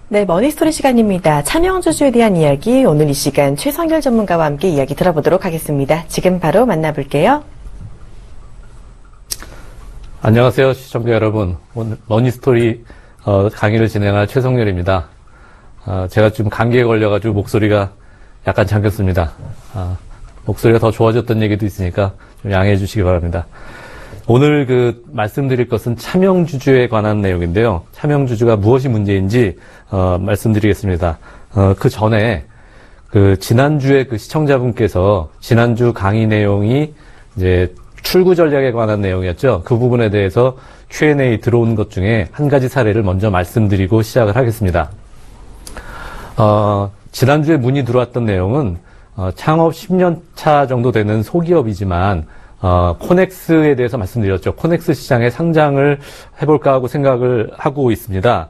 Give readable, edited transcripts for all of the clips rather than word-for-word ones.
네, 머니스토리 시간입니다. 차명주주에 대한 이야기, 오늘 이 시간 최성열 전문가와 함께 이야기 들어보도록 하겠습니다. 지금 바로 만나볼게요. 안녕하세요, 시청자 여러분. 오늘 머니스토리 강의를 진행할 최성열입니다. 제가 좀 감기에 걸려가지고 목소리가 약간 잠겼습니다. 목소리가 더 좋아졌던 얘기도 있으니까 좀 양해해 주시기 바랍니다. 오늘 말씀드릴 것은 차명주주에 관한 내용인데요. 차명주주가 무엇이 문제인지 말씀드리겠습니다. 그 전에 지난주에 시청자분께서 지난주 강의 내용이 이제 출구 전략에 관한 내용이었죠. 그 부분에 대해서 Q&A 들어온 것 중에 한 가지 사례를 먼저 말씀드리고 시작을 하겠습니다. 지난주에 문의 들어왔던 내용은 창업 10년 차 정도 되는 소기업이지만 코넥스에 대해서 말씀드렸죠. 코넥스 시장에 상장을 해볼까 하고 생각을 하고 있습니다.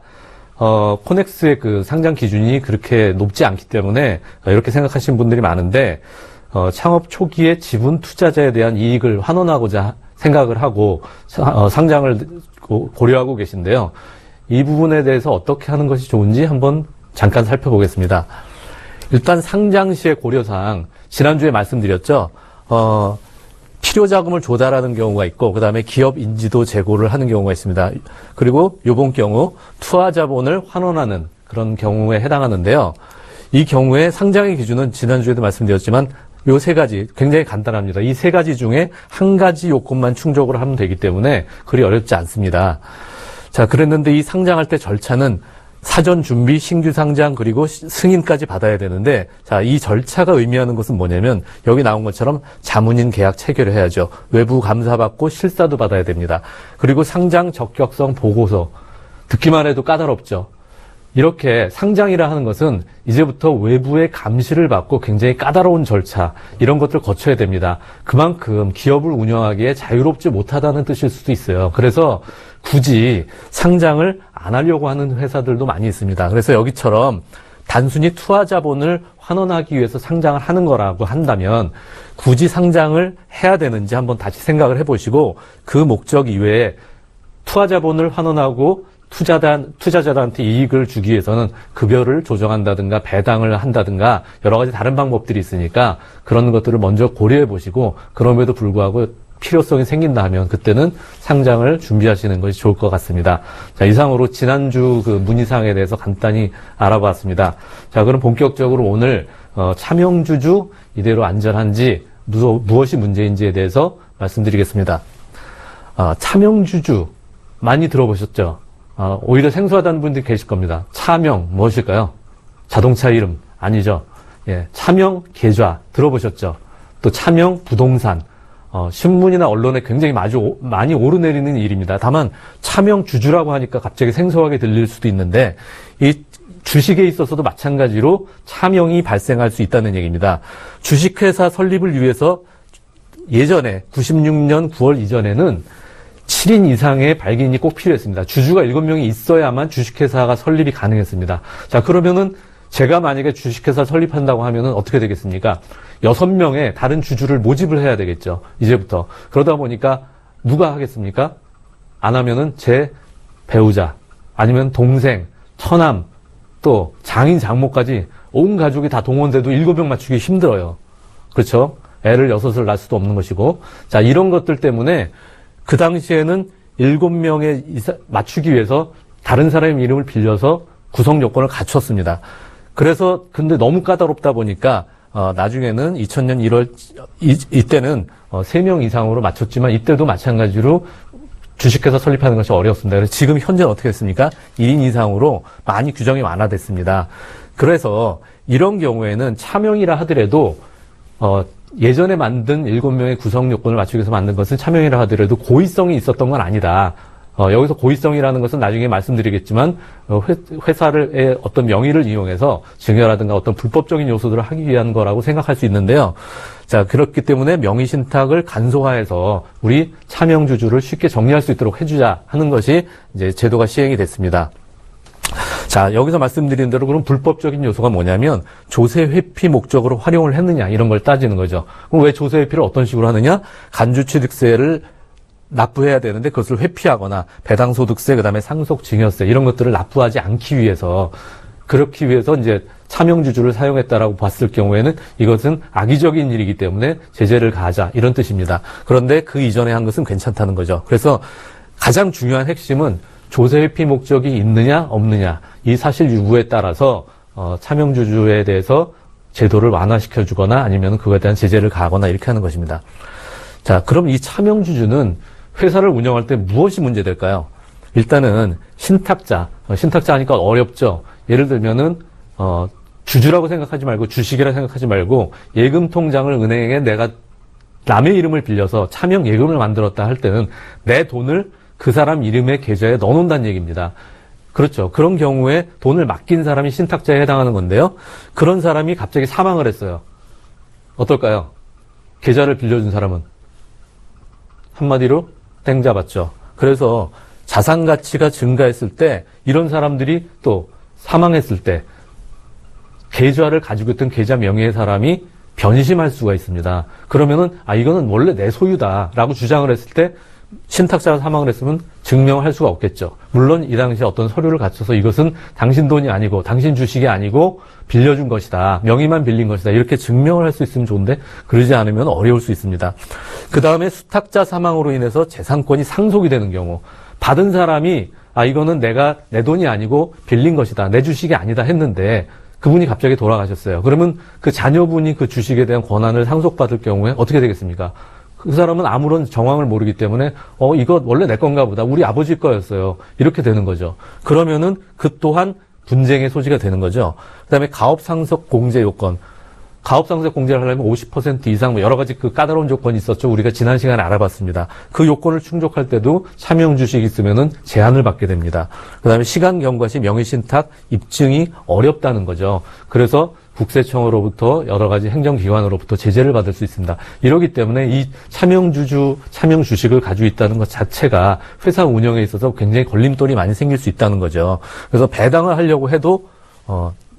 코넥스의 상장 기준이 그렇게 높지 않기 때문에 이렇게 생각하시는 분들이 많은데 창업 초기에 지분 투자자에 대한 이익을 환원하고자 생각을 하고 상장을 고려하고 계신데요. 이 부분에 대해서 어떻게 하는 것이 좋은지 한번 잠깐 살펴보겠습니다. 일단 상장 시의 고려사항 지난주에 말씀드렸죠. 필요 자금을 조달하는 경우가 있고 그 다음에 기업 인지도 제고를 하는 경우가 있습니다. 그리고 이번 경우 투하 자본을 환원하는 그런 경우에 해당하는데요. 이 경우에 상장의 기준은 지난주에도 말씀드렸지만 요 세 가지 굉장히 간단합니다. 이 세 가지 중에 한 가지 요건만 충족을 하면 되기 때문에 그리 어렵지 않습니다. 자, 그랬는데 이 상장할 때 절차는 사전 준비, 신규 상장, 그리고 승인까지 받아야 되는데, 자, 이 절차가 의미하는 것은 뭐냐면, 여기 나온 것처럼 자문인 계약 체결을 해야죠. 외부 감사받고 실사도 받아야 됩니다. 그리고 상장 적격성 보고서. 듣기만 해도 까다롭죠. 이렇게 상장이라 하는 것은 이제부터 외부의 감시를 받고 굉장히 까다로운 절차, 이런 것들을 거쳐야 됩니다. 그만큼 기업을 운영하기에 자유롭지 못하다는 뜻일 수도 있어요. 그래서 굳이 상장을 안 하려고 하는 회사들도 많이 있습니다. 그래서 여기처럼 단순히 투하 자본을 환원하기 위해서 상장을 하는 거라고 한다면 굳이 상장을 해야 되는지 한번 다시 생각을 해보시고 그 목적 이외에 투하 자본을 환원하고 투자자들한테 이익을 주기 위해서는 급여를 조정한다든가 배당을 한다든가 여러 가지 다른 방법들이 있으니까 그런 것들을 먼저 고려해 보시고 그럼에도 불구하고 필요성이 생긴다 하면 그때는 상장을 준비하시는 것이 좋을 것 같습니다. 자, 이상으로 지난주 문의사항에 대해서 간단히 알아봤습니다. 자, 그럼 본격적으로 오늘 차명주주 이대로 안전한지 무엇이 문제인지에 대해서 말씀드리겠습니다. 차명주주 많이 들어보셨죠? 오히려 생소하다는 분들이 계실 겁니다. 차명 무엇일까요? 자동차 이름 아니죠? 예, 차명 계좌 들어보셨죠? 또 차명 부동산. 신문이나 언론에 굉장히 많이 오르내리는 일입니다. 다만 차명 주주라고 하니까 갑자기 생소하게 들릴 수도 있는데 이 주식에 있어서도 마찬가지로 차명이 발생할 수 있다는 얘기입니다. 주식회사 설립을 위해서 예전에 96년 9월 이전에는 7인 이상의 발기인이 꼭 필요했습니다. 주주가 7명이 있어야만 주식회사가 설립이 가능했습니다. 자, 그러면은 제가 만약에 주식회사 설립한다고 하면은 어떻게 되겠습니까? 6명의 다른 주주를 모집을 해야 되겠죠. 이제부터. 그러다 보니까 누가 하겠습니까? 안 하면은 제 배우자, 아니면 동생, 처남, 또 장인, 장모까지 온 가족이 다 동원돼도 7명 맞추기 힘들어요. 그렇죠? 애를 6을 낳을 수도 없는 것이고. 자, 이런 것들 때문에 그 당시에는 7명에 맞추기 위해서 다른 사람의 이름을 빌려서 구성 요건을 갖췄습니다. 그래서 근데 너무 까다롭다 보니까 나중에는 2000년 1월 이때는 3명 이상으로 맞췄지만 이때도 마찬가지로 주식회사 설립하는 것이 어려웠습니다. 그래서 지금 현재는 어떻게 됐습니까? 1인 이상으로 많이 규정이 완화됐습니다. 그래서 이런 경우에는 차명이라 하더라도 예전에 만든 7명의 구성 요건을 맞추기 위해서 만든 것은 차명이라 하더라도 고의성이 있었던 건 아니다. 여기서 고의성이라는 것은 나중에 말씀드리겠지만 회사의 어떤 명의를 이용해서 증여라든가 어떤 불법적인 요소들을 하기 위한 거라고 생각할 수 있는데요. 자, 그렇기 때문에 명의신탁을 간소화해서 우리 차명주주를 쉽게 정리할 수 있도록 해주자 하는 것이 이제 제도가 시행이 됐습니다. 자, 여기서 말씀드린 대로 그럼 불법적인 요소가 뭐냐면 조세 회피 목적으로 활용을 했느냐 이런 걸 따지는 거죠. 그럼 왜 조세 회피를 어떤 식으로 하느냐? 간주취득세를 납부해야 되는데 그것을 회피하거나 배당소득세, 그다음에 상속증여세 이런 것들을 납부하지 않기 위해서 그렇기 위해서 이제 차명주주를 사용했다라고 봤을 경우에는 이것은 악의적인 일이기 때문에 제재를 가하자 이런 뜻입니다. 그런데 그 이전에 한 것은 괜찮다는 거죠. 그래서 가장 중요한 핵심은 조세회피 목적이 있느냐 없느냐 이 사실 유무에 따라서 차명주주에 대해서 제도를 완화시켜주거나 아니면 그거에 대한 제재를 가하거나 이렇게 하는 것입니다. 자, 그럼 이 차명주주는 회사를 운영할 때 무엇이 문제될까요? 일단은 신탁자 하니까 어렵죠. 예를 들면은 주주라고 생각하지 말고 주식이라 생각하지 말고 예금 통장을 은행에 내가 남의 이름을 빌려서 차명 예금을 만들었다 할 때는 내 돈을 그 사람 이름의 계좌에 넣어놓는다는 얘기입니다. 그렇죠. 그런 경우에 돈을 맡긴 사람이 신탁자에 해당하는 건데요. 그런 사람이 갑자기 사망을 했어요. 어떨까요? 계좌를 빌려준 사람은 한마디로 땡 잡았죠. 그래서 자산 가치가 증가했을 때 이런 사람들이 또 사망했을 때 계좌를 가지고 있던 계좌 명의의 사람이 변심할 수가 있습니다. 그러면은 이거는 원래 내 소유다라고 주장을 했을 때 신탁자가 사망을 했으면 증명할 수가 없겠죠. 물론 이 당시에 어떤 서류를 갖춰서 이것은 당신 돈이 아니고 당신 주식이 아니고 빌려준 것이다. 명의만 빌린 것이다. 이렇게 증명을 할 수 있으면 좋은데 그러지 않으면 어려울 수 있습니다. 그 다음에 수탁자 사망으로 인해서 재산권이 상속이 되는 경우 받은 사람이 이거는 내 돈이 아니고 빌린 것이다. 내 주식이 아니다 했는데 그분이 갑자기 돌아가셨어요. 그러면 그 자녀분이 그 주식에 대한 권한을 상속받을 경우에 어떻게 되겠습니까? 그 사람은 아무런 정황을 모르기 때문에 이거 원래 내 건가 보다. 우리 아버지 거였어요. 이렇게 되는 거죠. 그러면은 그 또한 분쟁의 소지가 되는 거죠. 그다음에 가업상속 공제 요건. 가업상속 공제를 하려면 50% 이상 여러 가지 그 까다로운 조건이 있었죠. 우리가 지난 시간에 알아봤습니다. 그 요건을 충족할 때도 차명 주식이 있으면은 제한을 받게 됩니다. 그다음에 시간 경과 시 명의신탁 입증이 어렵다는 거죠. 그래서 국세청으로부터 여러 가지 행정기관으로부터 제재를 받을 수 있습니다. 이러기 때문에 이 차명 주식을 가지고 있다는 것 자체가 회사 운영에 있어서 굉장히 걸림돌이 많이 생길 수 있다는 거죠. 그래서 배당을 하려고 해도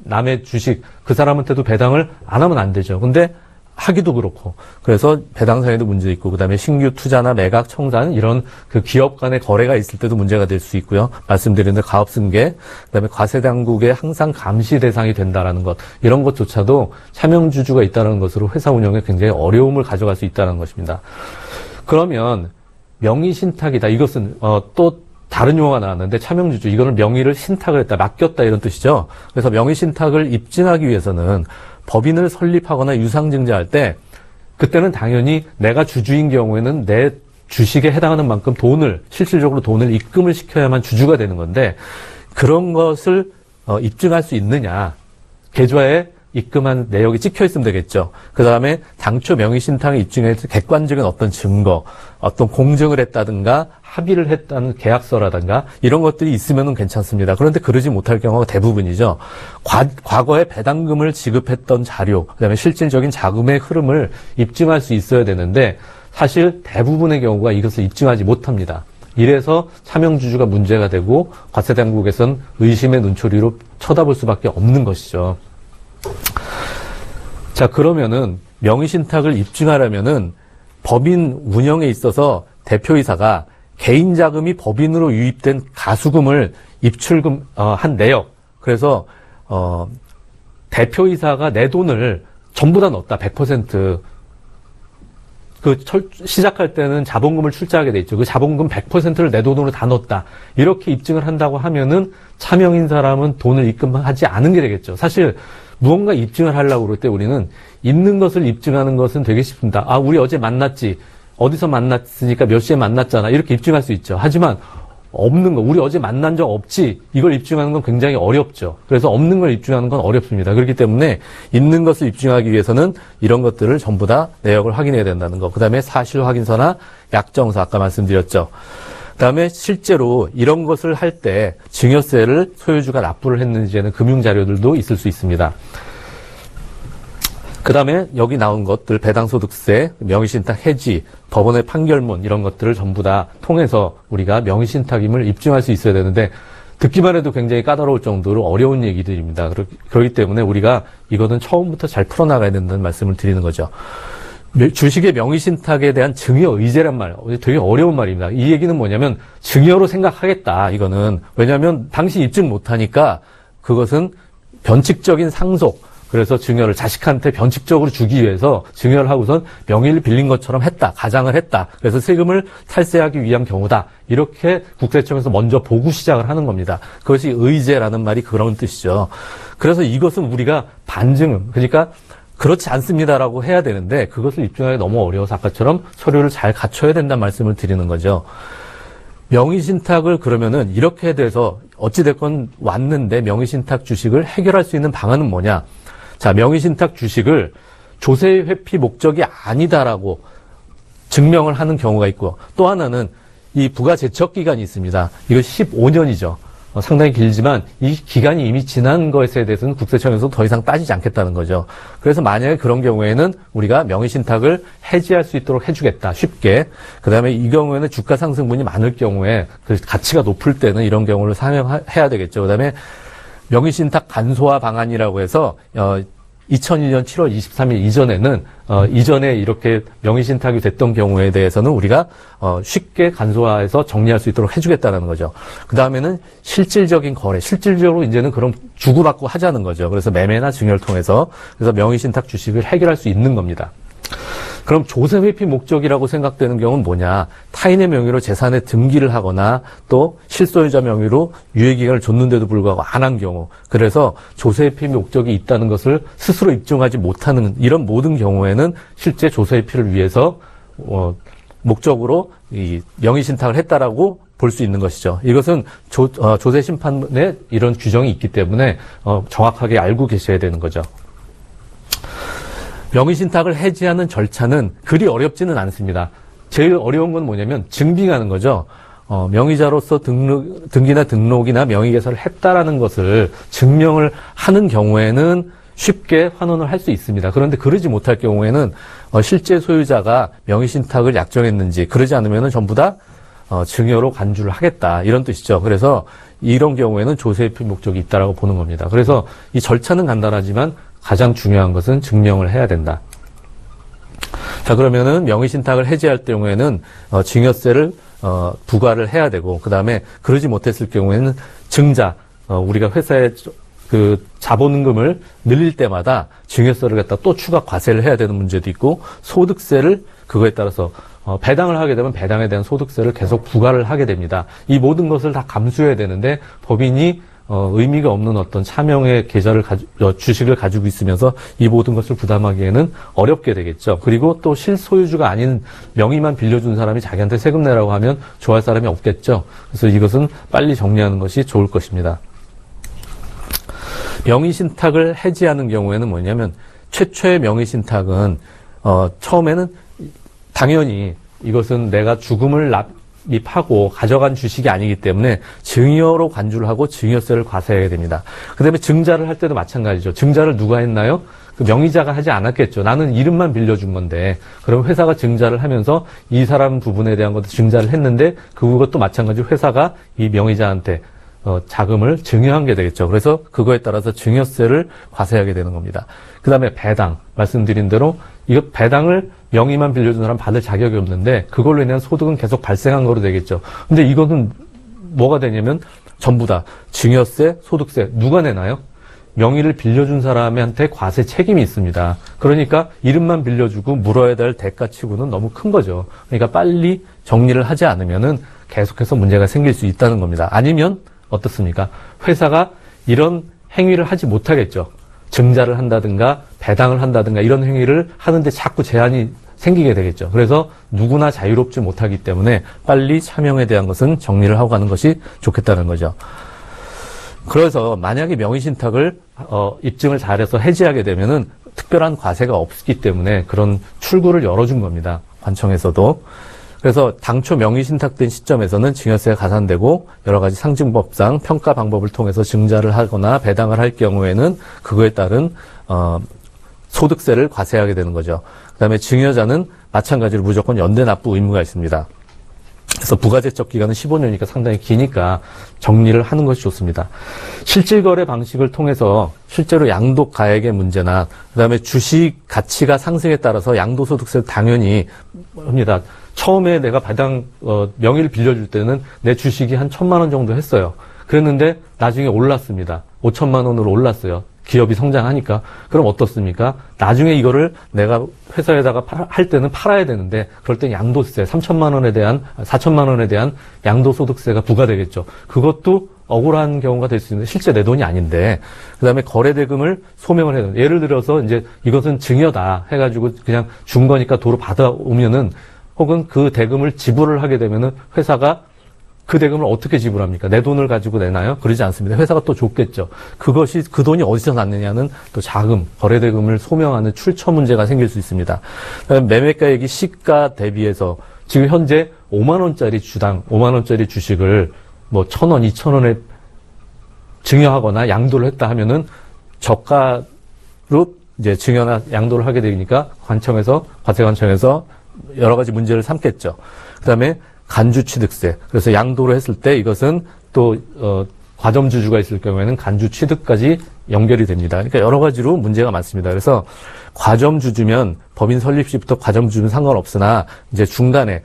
남의 주식 그 사람한테도 배당을 안 하면 안 되죠. 근데 하기도 그렇고 그래서 배당사에도 문제 있고 그다음에 신규 투자나 매각 청산 이런 그 기업 간의 거래가 있을 때도 문제가 될 수 있고요. 말씀드린 대로 가업승계 그다음에 과세 당국의 항상 감시 대상이 된다라는 것 이런 것조차도 차명주주가 있다는 것으로 회사 운영에 굉장히 어려움을 가져갈 수 있다는 것입니다. 그러면 명의신탁이다. 이것은 또 다른 용어가 나왔는데 차명주주 이거는 명의를 신탁을 했다 맡겼다 이런 뜻이죠. 그래서 명의신탁을 입증하기 위해서는 법인을 설립하거나 유상증자할 때 그때는 당연히 내가 주주인 경우에는 내 주식에 해당하는 만큼 실질적으로 돈을 입금을 시켜야만 주주가 되는 건데 그런 것을 입증할 수 있느냐. 계좌에 입금한 내역이 찍혀 있으면 되겠죠. 그 다음에 당초 명의신탁을 입증해서 객관적인 어떤 증거, 어떤 공증을 했다든가 합의를 했다는 계약서라든가 이런 것들이 있으면 괜찮습니다. 그런데 그러지 못할 경우가 대부분이죠. 과거에 배당금을 지급했던 자료, 그 다음에 실질적인 자금의 흐름을 입증할 수 있어야 되는데 사실 대부분의 경우가 이것을 입증하지 못합니다. 이래서 차명주주가 문제가 되고 과세당국에선 의심의 눈초리로 쳐다볼 수밖에 없는 것이죠. 자, 그러면은 명의신탁을 입증하려면은 법인 운영에 있어서 대표이사가 개인 자금이 법인으로 유입된 가수금을 한 내역. 그래서 대표이사가 내 돈을 전부 다 넣었다. 100%. 시작할 때는 자본금을 출자하게 돼 있죠. 그 자본금 100%를 내 돈으로 다 넣었다. 이렇게 입증을 한다고 하면은 차명인 사람은 돈을 입금하지 않은 게 되겠죠. 사실 무언가 입증을 하려고 그럴 때 우리는 있는 것을 입증하는 것은 되게 쉽습니다. 우리 어제 만났지. 어디서 만났으니까 몇 시에 만났잖아. 이렇게 입증할 수 있죠. 하지만 없는 거, 우리 어제 만난 적 없지. 이걸 입증하는 건 굉장히 어렵죠. 그래서 없는 걸 입증하는 건 어렵습니다. 그렇기 때문에 있는 것을 입증하기 위해서는 이런 것들을 전부 다 내역을 확인해야 된다는 거. 그 다음에 사실 확인서나 약정서 아까 말씀드렸죠. 그 다음에 실제로 이런 것을 할 때 증여세를 소유주가 납부를 했는지에는 금융자료들도 있을 수 있습니다. 그 다음에 여기 나온 것들 배당소득세, 명의신탁 해지, 법원의 판결문 이런 것들을 전부 다 통해서 우리가 명의신탁임을 입증할 수 있어야 되는데 듣기만 해도 굉장히 까다로울 정도로 어려운 얘기들입니다. 그렇기 때문에 우리가 이거는 처음부터 잘 풀어나가야 된다는 말씀을 드리는 거죠. 주식의 명의신탁에 대한 증여의제란 말, 되게 어려운 말입니다. 이 얘기는 뭐냐면 증여로 생각하겠다. 이거는 왜냐하면 당시 입증 못하니까 그것은 변칙적인 상속, 그래서 증여를 자식한테 변칙적으로 주기 위해서 증여를 하고선 명의를 빌린 것처럼 했다. 가장을 했다. 그래서 세금을 탈세하기 위한 경우다. 이렇게 국세청에서 먼저 보고 시작을 하는 겁니다. 그것이 의제라는 말이 그런 뜻이죠. 그래서 이것은 우리가 반증, 그러니까 그렇지 않습니다라고 해야 되는데 그것을 입증하기 너무 어려워서 아까처럼 서류를 잘 갖춰야 된다는 말씀을 드리는 거죠. 명의신탁을 그러면은 이렇게 돼서 어찌됐건 왔는데 명의신탁 주식을 해결할 수 있는 방안은 뭐냐? 자, 명의신탁 주식을 조세 회피 목적이 아니다라고 증명을 하는 경우가 있고, 또 하나는 이 부가 제척 기간이 있습니다. 이거 15년이죠. 상당히 길지만 이 기간이 이미 지난 것에 대해서는 국세청에서 더 이상 따지지 않겠다는 거죠. 그래서 만약에 그런 경우에는 우리가 명의신탁을 해지할 수 있도록 해주겠다. 쉽게. 그 다음에 이 경우에는 주가 상승분이 많을 경우에 그 가치가 높을 때는 이런 경우를 사용해야 되겠죠. 그 다음에 명의신탁 간소화 방안이라고 해서 2002년 7월 23일 이전에는 이전에 이렇게 명의신탁이 됐던 경우에 대해서는 우리가 쉽게 간소화해서 정리할 수 있도록 해주겠다는 거죠. 그 다음에는 실질적인 거래, 실질적으로 이제는 그럼 주고받고 하자는 거죠. 그래서 매매나 증여를 통해서 그래서 명의신탁 주식을 해결할 수 있는 겁니다. 그럼 조세 회피 목적이라고 생각되는 경우는 뭐냐? 타인의 명의로 재산에 등기를 하거나 또 실소유자 명의로 유예기간을 줬는데도 불구하고 안 한 경우, 그래서 조세 회피 목적이 있다는 것을 스스로 입증하지 못하는 이런 모든 경우에는 실제 조세 회피를 위해서 목적으로 이 명의신탁을 했다라고 볼 수 있는 것이죠. 이것은 조세 심판에 이런 규정이 있기 때문에 정확하게 알고 계셔야 되는 거죠. 명의신탁을 해지하는 절차는 그리 어렵지는 않습니다. 제일 어려운 건 뭐냐면 증빙하는 거죠. 명의자로서 등기나 등록이나 명의개설을 했다라는 것을 증명을 하는 경우에는 쉽게 환원을 할 수 있습니다. 그런데 그러지 못할 경우에는 실제 소유자가 명의신탁을 약정했는지, 그러지 않으면 전부 다 증여로 간주를 하겠다, 이런 뜻이죠. 그래서 이런 경우에는 조세회피 목적이 있다라고 보는 겁니다. 그래서 이 절차는 간단하지만 가장 중요한 것은 증명을 해야 된다. 자, 그러면은 명의신탁을 해지할 경우에는 증여세를 부과를 해야 되고, 그 다음에 그러지 못했을 경우에는 증자, 우리가 회사에 그 자본금을 늘릴 때마다 증여세를 갖다 또 추가 과세를 해야 되는 문제도 있고, 소득세를 그거에 따라서 배당을 하게 되면 배당에 대한 소득세를 계속 부과를 하게 됩니다. 이 모든 것을 다 감수해야 되는데 법인이 의미가 없는 어떤 차명의 계좌를 주식을 가지고 있으면서 이 모든 것을 부담하기에는 어렵게 되겠죠. 그리고 또 실소유주가 아닌 명의만 빌려준 사람이 자기한테 세금 내라고 하면 좋아할 사람이 없겠죠. 그래서 이것은 빨리 정리하는 것이 좋을 것입니다. 명의신탁을 해지하는 경우에는 뭐냐면, 최초의 명의신탁은 처음에는 당연히 이것은 내가 죽음을 납입하고 가져간 주식이 아니기 때문에 증여로 간주를 하고 증여세를 과세해야 됩니다. 그 다음에 증자를 할 때도 마찬가지죠. 증자를 누가 했나요? 그 명의자가 하지 않았겠죠. 나는 이름만 빌려준 건데, 그럼 회사가 증자를 하면서 이 사람 부분에 대한 것도 증자를 했는데, 그것도 마찬가지로 회사가 이 명의자한테 자금을 증여한 게 되겠죠. 그래서 그거에 따라서 증여세를 과세하게 되는 겁니다. 그 다음에 배당, 말씀드린 대로 이거 배당을 명의만 빌려준 사람 받을 자격이 없는데 그걸로 인한 소득은 계속 발생한 거로 되겠죠. 근데 이거는 뭐가 되냐면 전부 다 증여세, 소득세 누가 내나요? 명의를 빌려준 사람한테 과세 책임이 있습니다. 그러니까 이름만 빌려주고 물어야 될 대가치고는 너무 큰 거죠. 그러니까 빨리 정리를 하지 않으면은 계속해서 문제가 생길 수 있다는 겁니다. 아니면 어떻습니까? 회사가 이런 행위를 하지 못하겠죠. 증자를 한다든가 배당을 한다든가 이런 행위를 하는데 자꾸 제한이 생기게 되겠죠. 그래서 누구나 자유롭지 못하기 때문에 빨리 차명에 대한 것은 정리를 하고 가는 것이 좋겠다는 거죠. 그래서 만약에 명의신탁을 입증을 잘해서 해지하게 되면은 특별한 과세가 없기 때문에 그런 출구를 열어준 겁니다. 관청에서도. 그래서 당초 명의신탁된 시점에서는 증여세가 가산되고 여러 가지 상증법상 평가 방법을 통해서 증자를 하거나 배당을 할 경우에는 그거에 따른 소득세를 과세하게 되는 거죠. 그다음에 증여자는 마찬가지로 무조건 연대 납부 의무가 있습니다. 그래서 부가제척 기간은 15년이니까 상당히 기니까 정리를 하는 것이 좋습니다. 실질거래 방식을 통해서 실제로 양도가액의 문제나 그다음에 주식 가치가 상승에 따라서 양도소득세를 당연히 합니다. 처음에 내가 명의를 빌려줄 때는 내 주식이 한 1,000만 원 정도 했어요. 그랬는데 나중에 올랐습니다. 5천만 원으로 올랐어요. 기업이 성장하니까. 그럼 어떻습니까? 나중에 이거를 내가 회사에다가 할 때는 팔아야 되는데, 그럴 땐 양도세, 4천만 원에 대한 양도소득세가 부과되겠죠. 그것도 억울한 경우가 될 수 있는데, 실제 내 돈이 아닌데, 그 다음에 거래대금을 소명을 해야 돼요. 예를 들어서 이제 이것은 증여다 해가지고 그냥 준 거니까 도로 받아오면은, 혹은 그 대금을 지불을 하게 되면은 회사가 그 대금을 어떻게 지불합니까? 내 돈을 가지고 내나요? 그러지 않습니다. 회사가 또 줬겠죠. 그것이, 그 돈이 어디서 났느냐는 또 자금, 거래대금을 소명하는 출처 문제가 생길 수 있습니다. 매매가액이 시가 대비해서 지금 현재 5만원짜리 주당, 5만원짜리 주식을 뭐 1,000원, 2,000원에 증여하거나 양도를 했다 하면은 저가로 이제 증여나 양도를 하게 되니까 과세관청에서 여러 가지 문제를 삼겠죠. 그 다음에 간주취득세. 그래서 양도를 했을 때 이것은 또 과점주주가 있을 경우에는 간주취득까지 연결이 됩니다. 그러니까 여러 가지로 문제가 많습니다. 그래서 과점주주면 법인 설립 시부터 과점주주는 상관없으나 이제 중간에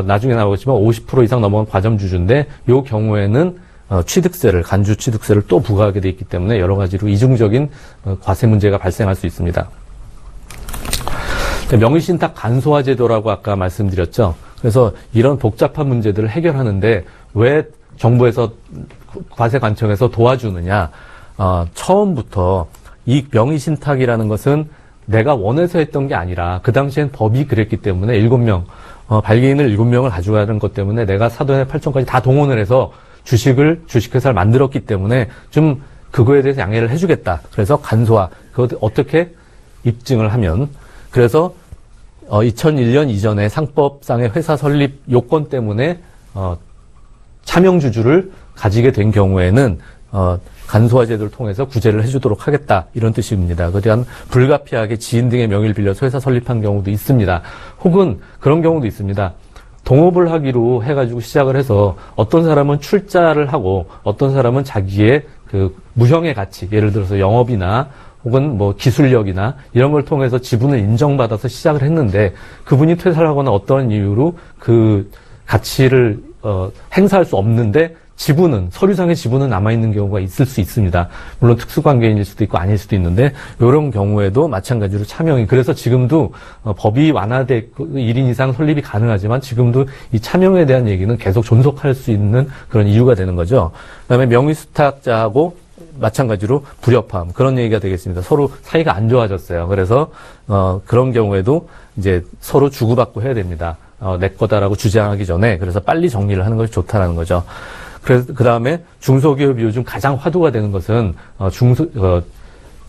나중에 나오겠지만 50% 이상 넘어간 과점주주인데 이 경우에는 취득세를, 간주취득세를 또 부과하게 돼 있기 때문에 여러 가지로 이중적인 과세 문제가 발생할 수 있습니다. 명의신탁 간소화 제도라고 아까 말씀드렸죠. 그래서 이런 복잡한 문제들을 해결하는데 왜 정부에서 과세관청에서 도와주느냐. 처음부터 이 명의신탁이라는 것은 내가 원해서 했던 게 아니라 그 당시엔 법이 그랬기 때문에 7명, 발기인을 7명을 가져가는 것 때문에 내가 사돈의 8촌까지 다 동원을 해서 주식회사를 만들었기 때문에 좀 그거에 대해서 양해를 해주겠다. 그래서 간소화. 그것을 어떻게 입증을 하면. 그래서 2001년 이전에 상법상의 회사 설립 요건 때문에 차명주주를 가지게 된 경우에는 간소화 제도를 통해서 구제를 해주도록 하겠다 이런 뜻입니다. 그러한 불가피하게 지인 등의 명의를 빌려서 회사 설립한 경우도 있습니다. 혹은 그런 경우도 있습니다. 동업을 하기로 해가지고 시작을 해서 어떤 사람은 출자를 하고 어떤 사람은 자기의 그 무형의 가치, 예를 들어서 영업이나 혹은 뭐 기술력이나 이런 걸 통해서 지분을 인정받아서 시작을 했는데 그분이 퇴사를 하거나 어떤 이유로 그 가치를 행사할 수 없는데 지분은, 서류상의 지분은 남아있는 경우가 있을 수 있습니다. 물론 특수관계인일 수도 있고 아닐 수도 있는데 이런 경우에도 마찬가지로 차명이, 그래서 지금도 법이 완화되고 1인 이상 설립이 가능하지만 지금도 이 차명에 대한 얘기는 계속 존속할 수 있는 그런 이유가 되는 거죠. 그다음에 명의수탁자하고 마찬가지로 불협화음, 그런 얘기가 되겠습니다. 서로 사이가 안 좋아졌어요. 그래서 그런 경우에도 이제 서로 주고받고 해야 됩니다. 내 거다라고 주장하기 전에. 그래서 빨리 정리를 하는 것이 좋다라는 거죠. 그래서 그 다음에 중소기업이 요즘 가장 화두가 되는 것은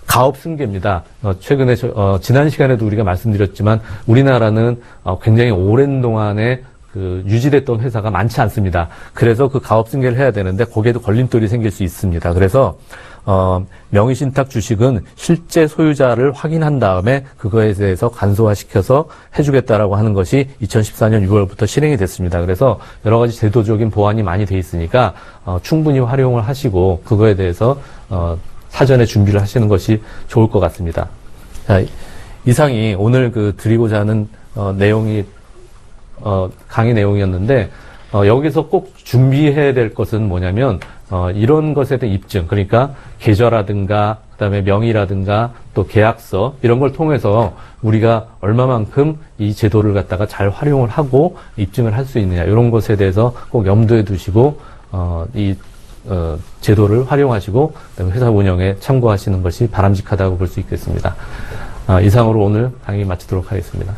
가업 승계입니다. 최근에 지난 시간에도 우리가 말씀드렸지만 우리나라는 굉장히 오랜 동안에 유지됐던 회사가 많지 않습니다. 그래서 그 가업 승계를 해야 되는데 거기에도 걸림돌이 생길 수 있습니다. 그래서 명의신탁 주식은 실제 소유자를 확인한 다음에 그거에 대해서 간소화시켜서 해주겠다라고 하는 것이 2014년 6월부터 실행이 됐습니다. 그래서 여러 가지 제도적인 보완이 많이 돼 있으니까 충분히 활용을 하시고 그거에 대해서 사전에 준비를 하시는 것이 좋을 것 같습니다. 자, 이상이 오늘 드리고자 하는 내용이 강의 내용이었는데 여기서 꼭 준비해야 될 것은 뭐냐면 이런 것에 대한 입증, 그러니까 계좌라든가 그다음에 명의라든가 또 계약서 이런 걸 통해서 우리가 얼마만큼 이 제도를 갖다가 잘 활용을 하고 입증을 할 수 있느냐 이런 것에 대해서 꼭 염두에 두시고 이 제도를 활용하시고 그다음에 회사 운영에 참고하시는 것이 바람직하다고 볼 수 있겠습니다. 이상으로 오늘 강의 마치도록 하겠습니다.